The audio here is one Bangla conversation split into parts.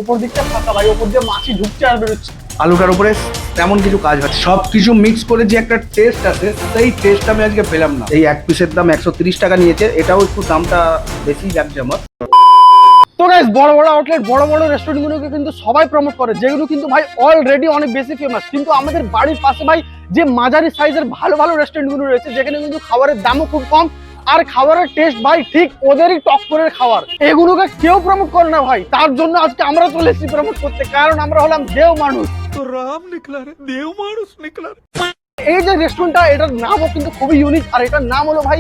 উপর দিকটা ফাঁকা ভাই, উপর দিয়ে মাছি ঢুকছে আর বেরোচ্ছে। আলুটার উপরে তেমন কিছু কাজ হচ্ছে, সব কিছু মিক্স করে যে একটা টেস্ট আছে সেই টেস্ট আমি আজকে পেলাম না। এই এক পিসের দাম 130 টাকা নিয়েছে, এটাও একটু দামটা বেশি লাগছে আমার। তো গাইস, বড় বড় আউটলেট, বড় বড় রেস্টুরেন্ট গুলোকে কিন্তু সবাই প্রমোট করে, যেগুলো কিন্তু ভাই অলরেডি অনেক বেশি ফেমাস। কিন্তু আমাদের বাড়ির পাশে ভাই যে মাঝারি সাইজের ভালো ভালো রেস্টুরেন্ট গুলো রয়েছে, যেখানে কিন্তু খাবারের দামও খুব কম আর খাবারের টেস্ট ভাই ঠিক ওদেরই টক্করের খাবার, এগুলোকে কেউ প্রমোট করে না ভাই। তার জন্য আজকে আমরা চলে এসেছি প্রমোট করতে, কারণ আমরা হলাম দেও মানুষ। তো রাম নিকলা রে, দেও মানুষ নিকলা। এই যে রেস্টুরেন্টটা, এটার নামও কিন্তু খুবই ইউনিক, আর এটার নাম হলো ভাই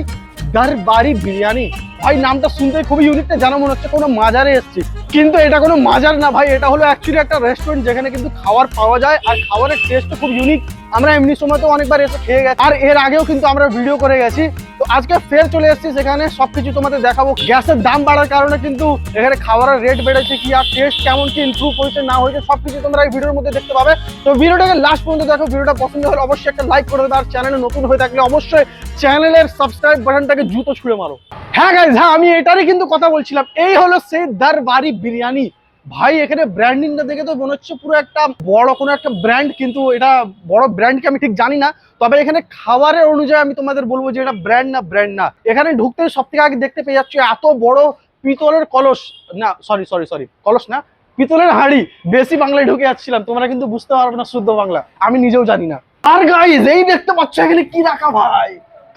দরবারি বিরিয়ানি। ভাই নামটা শুনতে খুবই ইউনিক, যেন মনে হচ্ছে কোনো মাজারে এসেছি, কিন্তু এটা কোনো মাজার না ভাই, এটা হলো অ্যাকচুয়ালি একটা রেস্টুরেন্ট যেখানে কিন্তু খাবার পাওয়া যায় আর খাবারের টেস্ট খুব ইউনিক। আমরা এমনি সময় তো অনেকবার এসে খেয়ে গেছি, আর এর আগেও কিন্তু আমরা ভিডিও করে গেছি। তো আজকে ফের চলে এসেছি সেখানে, সবকিছু তোমাদের দেখাবো। গ্যাসের দাম বাড়ার কারণে কিন্তু এখানে খাবারের রেট বেড়েছে কি, আর টেস্ট কেমন কি ইমপ্রুভ হয়েছে না হয়েছে সবকিছু তোমরা এই ভিডিওর মধ্যে দেখতে পাবে। তো ভিডিওটাকে লাস্ট পর্যন্ত দেখো। ভিডিওটা পছন্দ হলে অবশ্যই একটা লাইক করে দেবে, আর চ্যানেলে নতুন হয়ে থাকলে অবশ্যই চ্যানেলের সাবস্ক্রাইব বাটনটাকে জুতো ছুঁড়ে মারো। হ্যাঁ গাইজ, হ্যাঁ আমি এটারই কিন্তু কথা বলছিলাম। এই হলো সেই দরবারি বিরিয়ানি। ভাই এখানে ব্র্যান্ডিংটা দেখে তো মনে হচ্ছে পুরো একটা বড় কোনো একটা ব্র্যান্ড, কিন্তু এটা বড় ব্র্যান্ড কি আমি ঠিক জানি না। তবে এখানে খাবারের অনুযায়ী আমি তোমাদের বলবো যে এটা ব্র্যান্ড না ব্র্যান্ড না। এখানে ঢুকতে সব থেকে আগে দেখতে পেয়ে যাচ্ছ এত বড় পিতলের কলস, না সরি সরি সরি কলস না, পিতলের হাঁড়ি। বেশি বাংলায় ঢুকে যাচ্ছিলাম, তোমরা কিন্তু বুঝতে পারবে না শুদ্ধ বাংলা, আমি নিজেও জানি না। আর গাইজ এই দেখতে পাচ্ছ এখানে কি রাখা ভাই,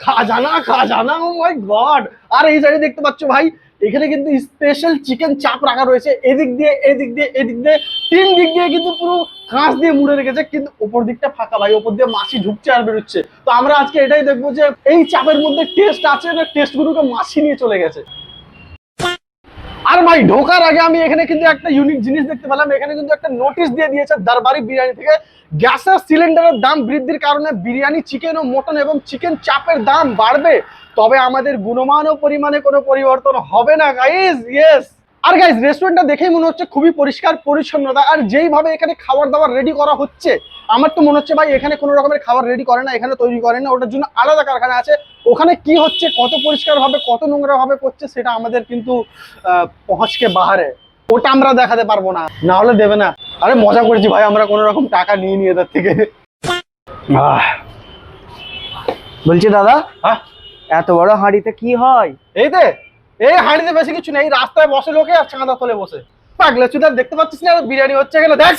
খাজানা খাজানা, ও মাই গড। আর এই সাইডে দেখতে পাচ্ছ ভাই, এখানে কিন্তু স্পেশাল চিকেন চাপ রাখা রয়েছে, এদিক দিয়ে এদিক দিয়ে এদিক দিয়ে, তিন দিক দিয়ে কিন্তু পুরো কাঁচ দিয়ে মুড়ে রেখেছে, কিন্তু উপর দিকটা ফাঁকা ভাই, উপর দিয়ে মাছি ঢুকছে আর বেরোচ্ছে। তো আমরা আজকে এটাই দেখবো যে এই চাপের মধ্যে টেস্ট আছে না টেস্ট গুলোকে মাছি নিয়ে চলে গেছে। আর ভাই ঢোকার আগে আমি এখানে কিন্তু একটা ইউনিক জিনিস দেখতে পেলাম। এখানে কিন্তু একটা নোটিশ দিয়ে দিয়েছে দরবারি বিরিয়ানি থেকে, গ্যাসের সিলিন্ডারের দাম বৃদ্ধির কারণে বিরিয়ানি, চিকেন ও মটন এবং চিকেন চাপের দাম বাড়বে, তবে আমাদের গুণমান ও পরিমাণে কোনো পরিবর্তন হবে না গাইজ। ইয়েস। আর গাইজ রেস্টুরেন্টটা দেখেই মনে হচ্ছে খুবই পরিষ্কার পরিচ্ছন্নতা, আর যেইভাবে এখানে খাবার দাবার রেডি করা হচ্ছে, আমার তো মনে হচ্ছে ভাই এখানে কোনো রকমের খাবার রেডি করে না, এখানে তৈরি করে না, ওটার জন্য আলাদা কারখানা আছে। ওখানে কি হচ্ছে, কত পরিষ্কার ভাবে কত নোংরা ভাবে করছে, সেটা আমাদের কিন্তু পৌঁছকে বাহারে, ওটা আমরা দেখাতে পারবো না, না হলে দেবে না। আরে মজা করেছি ভাই, আমরা কোনো রকম টাকা নিয়ে নিয়ে এদের থেকে। বলছি দাদা, হ্যাঁ এত বড় হাঁড়িতে কি হয়? এই হাঁড়িতে বেশি কিছু নেই, রাস্তায় বসে লোকে আর চাঁদা তলে বসে পাগলা চুদার, দেখতে পাচ্ছিস না বিরিয়ানি হচ্ছে এখানে, দেখ।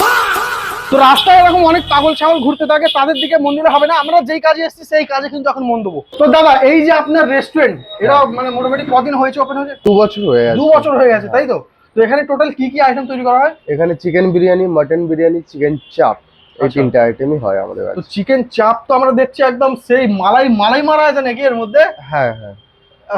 তো রাস্তায় এরকম অনেক পাগল ছাগল ঘুরতে থাকে, তাদের দিকে মন দিলে হবে না, আমরা যেই কাজে এসেছি সেই কাজে কিন্তু এখন মন দেবো। তো দাদা এই যে আপনার রেস্টুরেন্ট, এটা মানে মোটামুটি কদিন হয়েছে ওপেন হয়েছে? 2 বছর হয়ে গেছে। 2 বছর হয়ে গেছে, তাই তো? তো এখানে টোটাল কি কি আইটেম তৈরি করা হয়? এখানে chicken biryani, mutton biryani, chicken চাপ, এই 3টে আইটেমই হয় আমাদের তো কাছে। চিকেন চাপ তো আমরা দেখছি একদম সেই মালাই মারা আছে নাকি এর মধ্যে? হ্যাঁ হ্যাঁ,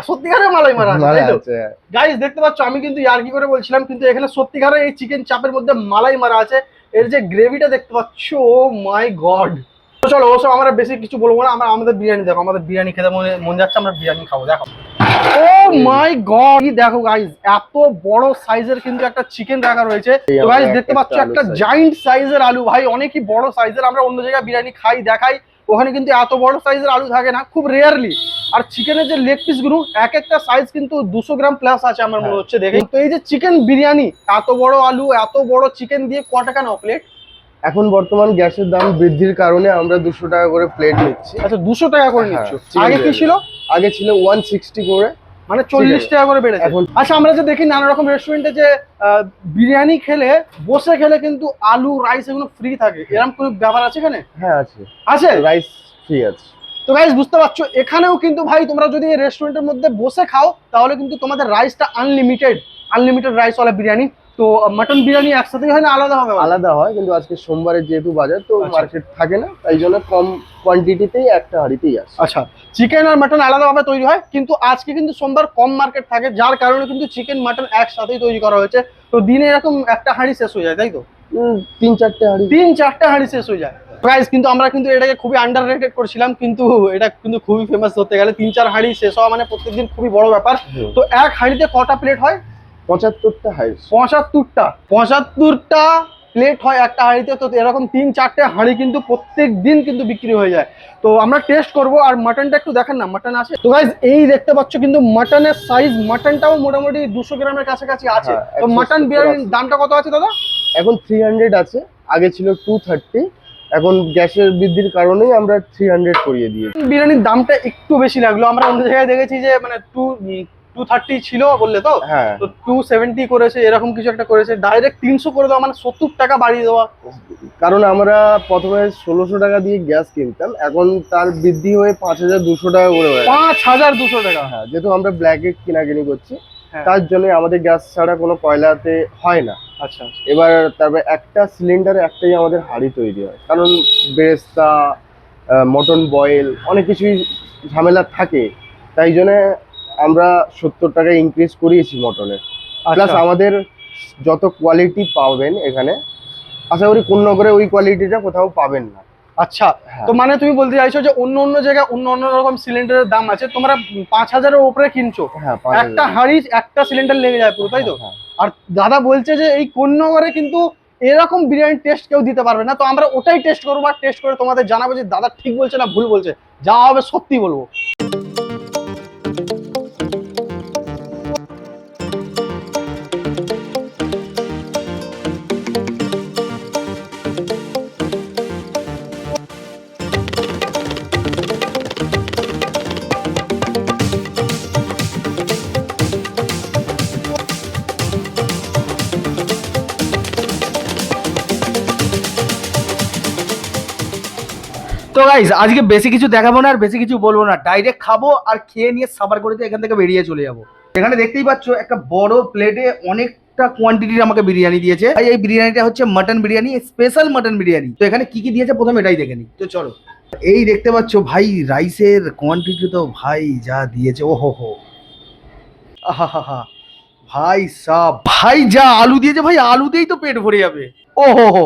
সত্যিকারের মালাই মারা আছে, মালাই তাই তো? আছে। গাইস দেখতে পাচ্ছ, আমি কিন্তু ইয়ার্কি করে বলছিলাম, কিন্তু এখানে সত্যিকারের এই চিকেন চাপের মধ্যে মালাই মারা আছে। এর যে গ্রেভিটা দেখতে পাচ্ছ, ও মাই গড। তো চলো ওসব আমরা বেশি কিছু বলবো না, আমরা আমাদের বিরিয়ানি দেখো, আমাদের বিরিয়ানি খেতে মন যাচ্ছে, আমরা বিরিয়ানি খাবো। দেখো, ও মাই গড, দেখো গাইস এত বড় সাইজের কিন্তু একটা চিকেন রাখা রয়েছে। তো গাইস দেখতে পাচ্ছ একটা জায়ান্ট সাইজের আলু, ভাই অনেকই বড় সাইজের। আমরা অন্য জায়গায় বিরিয়ানি খাই দেখাই, ওখানে কিন্তু এত বড় সাইজের আলু থাকে না, খুব রেয়ারলি। আর চিকেনের যে লেগ পিস গুলো এক একটা সাইজ কিন্তু 200 গ্রাম প্লাস আছে আমার মনে হচ্ছে দেখে। তো এই যে চিকেন বিরিয়ানি, এত বড় আলু এত বড় চিকেন দিয়ে ক টাকা নাও প্লেট? এখন বর্তমান গ্যাসের দাম বৃদ্ধির কারণে আমরা 200 টাকা করে প্লেট নিচ্ছি। আচ্ছা 200 টাকা করে নিচ্ছ? chicken আগে কি বিরিয়ানি। ছিল? আগে ছিল 160 করে, মানে 40 টাকা করে বেড়েছে এখন। আচ্ছা আমরা যে দেখি নানা রকম রেস্টুরেন্টে যে বিরিয়ানি খেলে বসে খেলে কিন্তু আলু রাইস এগুলো ফ্রি থাকে, এরকম কোনো ব্যাপার আছে এখানে? হ্যাঁ আছে, আছে রাইস ফ্রি আছে। তো গাইস বুঝতে পারছো, এখানেও কিন্তু ভাই তোমরা যদি এই রেস্টুরেন্টের মধ্যে বসে খাও, তাহলে কিন্তু তোমাদের রাইসটা আনলিমিটেড রাইস ওয়ালা বিরিয়ানি। তো মটন বিরিয়ানি একসাথেই হয় না আলাদা হবে? আলাদা হয়, কিন্তু আজকে সোমবারে যেহেতু বাজার, তো আচ্ছা। মার্কেট থাকে না, তাই জন্য কম কোয়ান্টিটিতেই একটা হাঁড়িতেই আসে। আচ্ছা, চিকেন আর মটন আলাদাভাবে তৈরি হয়, কিন্তু আজকে কিন্তু সোমবার কম মার্কেট থাকে, যার কারণে কিন্তু চিকেন মটন একসাথেই তৈরি করা হয়েছে। তো দিনে এরকম একটা হাঁড়ি শেষ হয়ে যায়, তাই তো? 3-4টে হাঁড়ি, 3-4টা হাঁড়ি শেষ হয়ে যায়। গাইস কিন্তু আমরা কিন্তু এটাকে খুবই আন্ডাররেটেড করছিলাম, কিন্তু এটা কিন্তু খুবই ফেমাস ধরতে গেলে। 3-4 হাঁড়ি শেষ হওয়া মানে প্রত্যেকদিন খুবই বড় ব্যাপার। তো এক হাঁড়িতে কটা প্লেট হয়? 75টা হাঁড়ি। 75টা প্লেট হয় একটা হাঁড়িতে। তো এরকম 3-4টে হাঁড়ি কিন্তু প্রত্যেক দিন কিন্তু বিক্রি হয়ে যায়। তো আমরা টেস্ট করব, আর মাটনটা একটু দেখেন না, মাটন আছে তো গাইস। এই দেখতে পাচ্ছ কিন্তু মাটনের সাইজ, মাটনটাও মোটামুটি 200 গ্রামের কাছাকাছি আছে। তো মাটন বিরিয়ানির দামটা কত আছে দাদা? এখন 300 আছে, আগে ছিল 230। এখন গ্যাসের বৃদ্ধির কারণেই আমরা 300 করিয়ে দিয়েছি। বিরিয়ানির দামটা একটু বেশি লাগলো, আমরা অন্য জায়গায় দেখেছি যে মানে 230 ছিল বললে তো, হ্যাঁ, তো 270 করেছে, এরকম কিছু একটা করেছে। ডাইরেক্ট 300 করে দেওয়া মানে 70 টাকা বাড়িয়ে দেওয়া। কারণ আমরা প্রথমে 1600 টাকা দিয়ে গ্যাস কিনতাম, এখন তার বৃদ্ধি হয়ে 5200 টাকা করে হয়ে গেছে। 5200 টাকা। হ্যাঁ, যেহেতু আমরা ব্ল্যাকে কিনাকিনি করছি, হ্যাঁ। তার জন্য আমাদের গ্যাস ছাড়া কোনো কয়লাতে হয় না। আচ্ছা আচ্ছা। এবার তারপরে একটা সিলিন্ডারে একটাই আমাদের হাঁড়ি তৈরি হয়, কারণ বেরেস্তা, মটন বয়েল অনেক কিছুই ঝামেলা থাকে। তাই জন্য আমরা 70 টাকা ইনক্রিজ করিয়েছি মটনের। প্লাস আচ্ছা। আমাদের যত কোয়ালিটি পাবেন এখানে, আশা করি কোন্নগরে ওই কোয়ালিটিটা কোথাও পাবেন না। আচ্ছা, হ্যাঁ। তো মানে তুমি বলতে চাইছো যে অন্য অন্য জায়গায় অন্য অন্য রকম সিলিন্ডারের দাম আছে, তোমরা 5000-এর উপরে কিনছো, হ্যাঁ, একটা হাঁড়ি একটা সিলিন্ডার লেগে যায় পুরো, তাই তো? হ্যাঁ। আর দাদা বলছে যে এই কোন্নগরে কিন্তু এরকম বিরিয়ানি টেস্ট কেউ দিতে পারবে না, তো আমরা ওটাই টেস্ট করবো আর টেস্ট করে তোমাদের জানাবো যে দাদা ঠিক বলছে না ভুল বলছে, যা হবে সত্যি বলবো। তো গাইস আজকে বেশি কিছু দেখাবো না আর বেশি কিছু বলবো না, ডাইরেক্ট খাবো আর খেয়ে নিয়ে সাবার করে দিয়ে এখান থেকে বেরিয়ে চলে যাবো। এখানে দেখতেই পাচ্ছ একটা বড় প্লেটে অনেকটা কোয়ান্টিটির আমাকে বিরিয়ানি দিয়েছে। আর এই বিরিয়ানিটা হচ্ছে mutton biryani, special mutton biryani. তো এখানে কি কি দিয়েছে প্রথমে এটাই দেখে নিই। তো চলো, এই দেখতে পাচ্ছ ভাই রাইসের কোয়ান্টিটি তো ভাই যা দিয়েছে, ও হো আহা ভাই সাব, ভাই যা আলু দিয়েছে ভাই, আলুতেই তো পেট ভরে যাবে। ও হো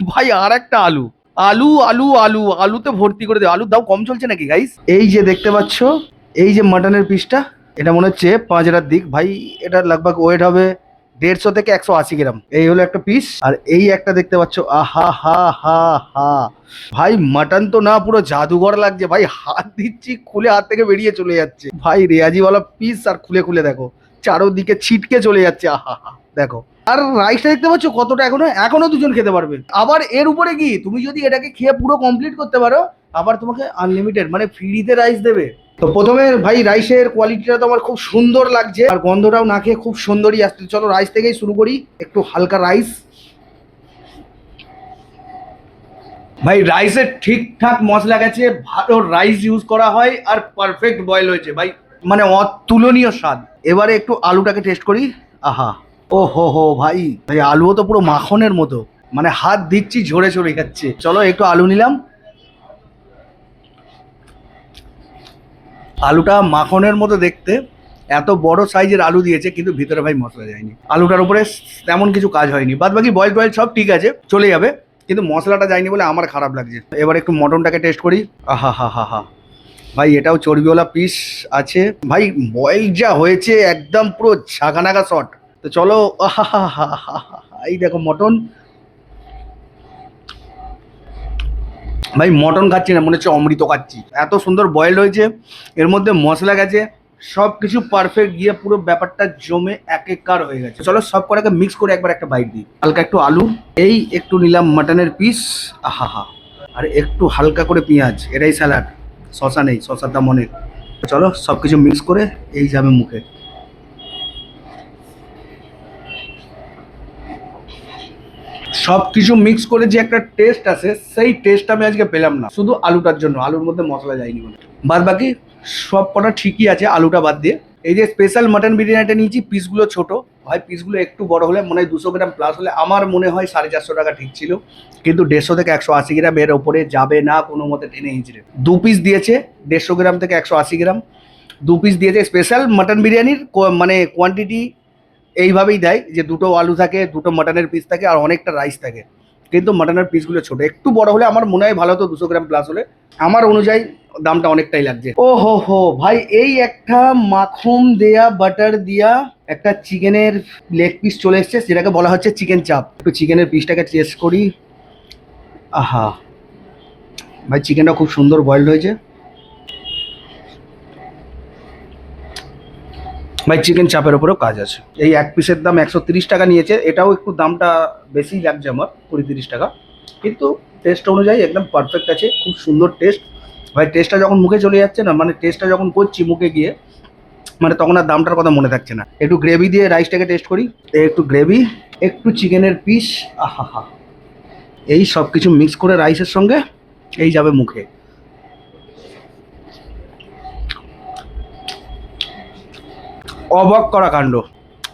ভাই, আর একটা আলু, আলু আলু আলু আলুতে ভর্তি করে দেবে। আলুর দাম কম চলছে নাকি গাইস? এই যে দেখতে পাচ্ছ, এই যে মাটনের পিসটা, এটা মনে হচ্ছে পাঁচটার দিক ভাই। এটা লগভগ ওয়েট হবে 150 থেকে 180 গ্রাম। এই হলো একটা পিস। আর এই একটা দেখতে পাচ্ছ, আহা হা হা হা ভাই, মাটন তো না পুরো জাদুঘর লাগছে ভাই। হাত দিচ্ছি, খুলে হাত থেকে বেরিয়ে চলে যাচ্ছে ভাই। রেয়াজিওয়ালা পিস, আর খুলে খুলে দেখো চারোদিকে ছিটকে চলে যাচ্ছে, আহা হা দেখো। আর রাইসটা দেখতে পাচ্ছ কতটা, এখনো দুজন খেতে পারবে। আবার এর উপরে কি, তুমি যদি এটাকে খেয়ে পুরো কমপ্লিট করতে পারো, আবার তোমাকে আনলিমিটেড মানে ফ্রিতে রাইস দেবে। তো প্রথমে ভাই রাইসের কোয়ালিটিটা তো আমার খুব সুন্দর লাগছে, আর গন্ধটাও না খেয়ে খুব সুন্দরই আসছে। চলো রাইস থেকেই শুরু করি। একটু হালকা রাইস, ভাই রাইসের ঠিকঠাক মশলা গেছে, ভালো রাইস ইউজ করা হয়, আর পারফেক্ট বয়েল হয়েছে ভাই, মানে অতুলনীয় স্বাদ। এবারে একটু আলুটাকে টেস্ট করি। আহা, ও হো ভাই, ভাই আলুও তো পুরো মাখনের মতো, মানে হাত দিচ্ছি ঝরে চলে যাচ্ছে। চলো একটু আলু নিলাম। আলুটা মাখনের মতো দেখতে, এত বড় সাইজের আলু দিয়েছে, কিন্তু ভিতরে ভাই মশলা যায়নি। আলুটার উপরে তেমন কিছু কাজ হয়নি, বাদ বাকি বয়েল টয়েল সব ঠিক আছে, চলে যাবে, কিন্তু মশলাটা যায়নি বলে আমার খারাপ লাগছে। এবার একটু মটনটাকে টেস্ট করি। আহা হা হা হা ভাই, এটাও চর্বিওয়ালা পিস আছে ভাই। বয়েল যা হয়েছে একদম পুরো ঝাঁকানাকা শট। তো চলো, আহা হা হা হা এই দেখো মটন। ভাই মটন খাচ্ছি না, মনে হচ্ছে অমৃত খাচ্ছি, এত সুন্দর বয়েল হয়েছে। এর মধ্যে মশলা গেছে, সব কিছু পারফেক্ট গিয়ে পুরো ব্যাপারটা জমে একাকার হয়ে গেছে। চলো সব কটাকে মিক্স করে একবার একটা বাইট দিই। হালকা একটু আলু, এই একটু নিলাম মাটনের পিস, আহা হা, আর একটু হালকা করে পেঁয়াজ, এটাই স্যালাড, শশা নেই, শশার দাম অনেক। চলো সব কিছু মিক্স করে এই যাবে মুখে। সব কিছু মিক্স করে যে একটা টেস্ট আসে, সেই টেস্ট আমি আজকে পেলাম না, শুধু আলুটার জন্য। আলুর মধ্যে মশলা যায়নি বলে, বাদ বাকি সব কটা ঠিকই আছে আলুটা বাদ দিয়ে। এই যে স্পেশাল মাটন বিরিয়ানিটা নিয়েছি, পিসগুলো ছোট হয়, পিসগুলো একটু বড় হলে, মনে হয় 200 গ্রাম প্লাস হলে আমার মনে হয় 450 টাকা ঠিক ছিল, কিন্তু 150 থেকে 180 গ্রাম এর ওপরে যাবে না কোনো মতে টেনে হিঁচড়ে। 2 পিস দিয়েছে 150 গ্রাম থেকে 180 গ্রাম, 2 পিস দিয়েছে। স্পেশাল মাটন বিরিয়ানির মানে কোয়ান্টিটি এইভাবেই দেয়, যে দুটো আলু থাকে, দুটো মাটনের পিস থাকে, আর অনেকটা রাইস থাকে, কিন্তু মাটনের পিসগুলো ছোট। একটু বড় হলে আমার মনে হয় ভালো হতো, 200 গ্রাম প্লাস হলে। আমার অনুযায়ী দামটা অনেকটাই লাগছে। ও হো ভাই, এই একটা মাখন দেয়া বাটার দিয়া একটা চিকেনের লেগ পিস চলে এসছে, যেটাকে বলা হচ্ছে চিকেন চাপ। একটু চিকেনের পিসটাকে টেস্ট করি। আহা ভাই, চিকেনটা খুব সুন্দর বয়েলড হয়েছে। ভাই চিকেন চাপের ওপরেও কাজ আছে। এই এক পিসের দাম 130 টাকা নিয়েছে, এটাও একটু দামটা বেশি লাগছে আমার, 20-30 টাকা, কিন্তু টেস্ট অনুযায়ী একদম পারফেক্ট আছে, খুব সুন্দর টেস্ট। ভাই টেস্টটা যখন মুখে চলে যাচ্ছে না, মানে টেস্টটা যখন করছি মুখে গিয়ে, মানে তখন আর দামটার কথা মনে থাকছে না। একটু গ্রেভি দিয়ে রাইসটাকে টেস্ট করি, একটু গ্রেভি, একটু চিকেনের পিস, আহা, এই সব কিছু মিক্স করে রাইসের সঙ্গে এই যাবে মুখে। অবাক করা কাণ্ড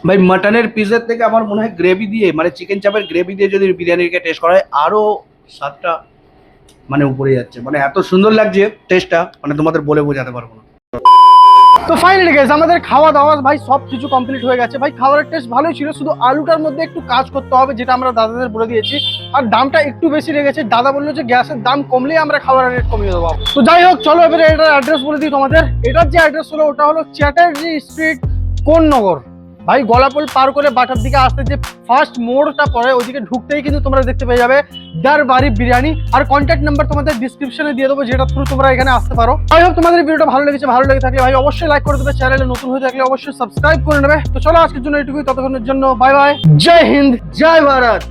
ভাই। মাটনের পিসের থেকে আমার মনে হয় গ্রেভি দিয়ে, মানে চিকেন চাপের গ্রেভি দিয়ে যদি বিরিয়ানিকে টেস্ট করা হয়, আরও স্বাদটা মানে উপরে যাচ্ছে, মানে এত সুন্দর লাগছে টেস্টটা, মানে তোমাদের বলে বোঝাতে পারবো না। তো ফাইনালি গাইস আমাদের খাওয়া দাওয়া ভাই সব কিছু কমপ্লিট হয়ে গেছে ভাই। খাবারের টেস্ট ভালোই ছিল, শুধু আলুটার মধ্যে একটু কাজ করতে হবে, যেটা আমরা দাদাদের বলে দিয়েছি। আর দামটা একটু বেশি লেগেছে, দাদা বললো যে গ্যাসের দাম কমলেই আমরা খাবারের রেট কমিয়ে দেবো। তো যাই হোক, চলো এবারে এটার অ্যাড্রেস বলে দিই তোমাদের। এটার যে অ্যাড্রেস হলো ওটা হলো চ্যাটার্জি স্ট্রিট, কোন্নগর ভাই। গলাপোল পার করে বাটার দিকে আসতে যে ফার্স্ট মোড়টা পড়ে, ওইদিকে ঢুকতেই কিন্তু তোমরা দেখতে পেয়ে যাবে দরবারি বিরিয়ানি। আর কন্ট্যাক্ট নাম্বার তোমাদের ডিসক্রিপশনে দিয়ে দেবো, যেটা থ্রু তোমরা এখানে আসতে পারো। আই হোপ তোমাদের ভিডিওটা ভালো লেগেছে, ভালো লেগে থাকলে ভাই অবশ্যই লাইক করে দেবে, চ্যানেলে নতুন হয়ে থাকলে অবশ্যই সাবস্ক্রাইব করে নেবে। তো চলো আজকের জন্য এটুকুই, ততক্ষণের জন্য বাই বাই, জয় হিন্দ, জয় ভারত।